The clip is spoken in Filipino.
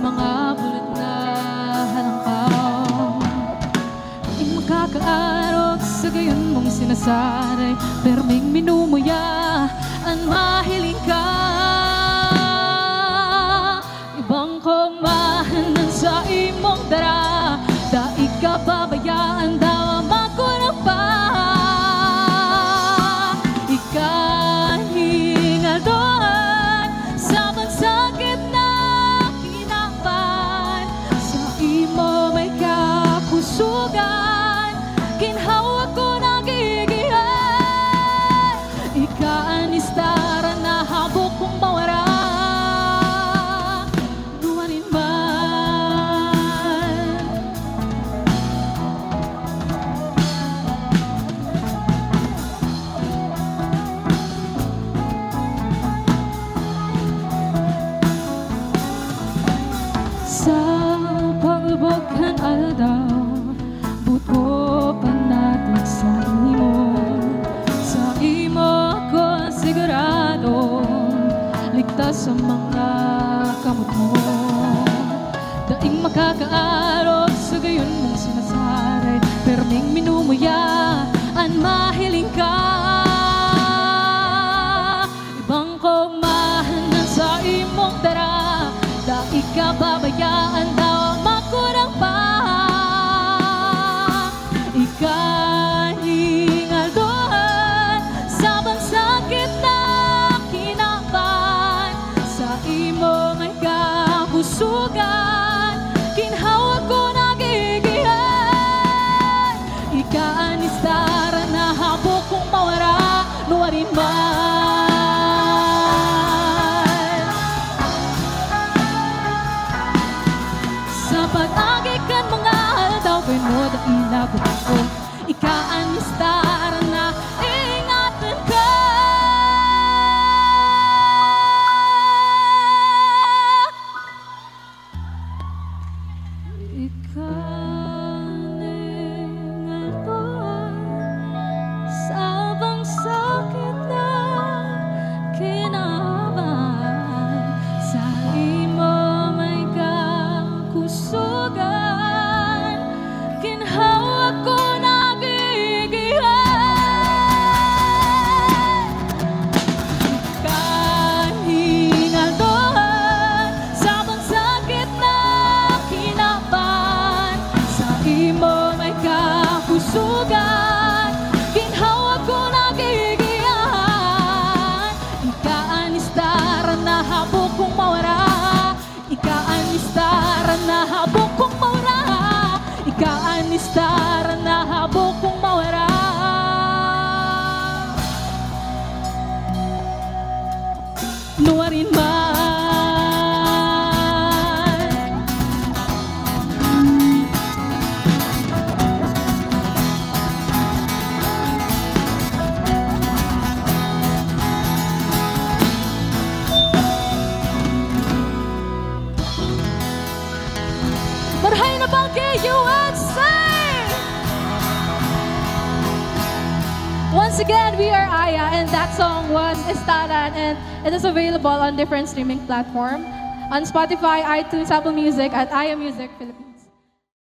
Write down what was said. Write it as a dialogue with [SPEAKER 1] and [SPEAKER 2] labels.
[SPEAKER 1] mga bulot na halangkaw. Di makakaarok sa gayon mong sinasanay, perming minumuya ang mahiling ka. Ibang kumahanan sa imong dara, daig ka babayaan daw makurang pa. Ikahingal doon sa pagsakit na kinapan, sa imo may kakusugan, kinhawag ko nagigihan. Ikaanistara na habok kong mawara. Sa paglubog kang aldaw, buto panatig sa imo ako sigurado, ligtas sa mga kamot mo. Daing makakaarok sa gayon mong sinasaray, perming minumuya ang mahiling ka. Ibang kumahanan sa imong dara, daig ka babayaan daw makurang pa. Ikahingal doon sa pagsakit na kinapan, sa imo may kabusugan, kinhawag ko nagigihan. Ikaanistara na habok kong mawara, nuwarin man. Sa pag-agi kan mga aldaw, ko'y mo dailabot ko. Ikaanistara na ingatan ka. Ikaningal doon sa pagsakit na kinaban, sa imo may kakusugan, kinhawag ko nagigihan. Ikahingal doon sa pagsakit na kinaban, sa imo may kapusugan, kinhawag ko nagigihan. Ikaanistara na habok kong mawara, ikaanistara na habok kong mawara, ikaanistara na habok kong mawara. Nuwarin man. Marhay na bang KUNC! Once again, we are Aya, and that song was Estalan, and it is available on different streaming platforms on Spotify, iTunes, Apple Music, at Aya Music Philippines.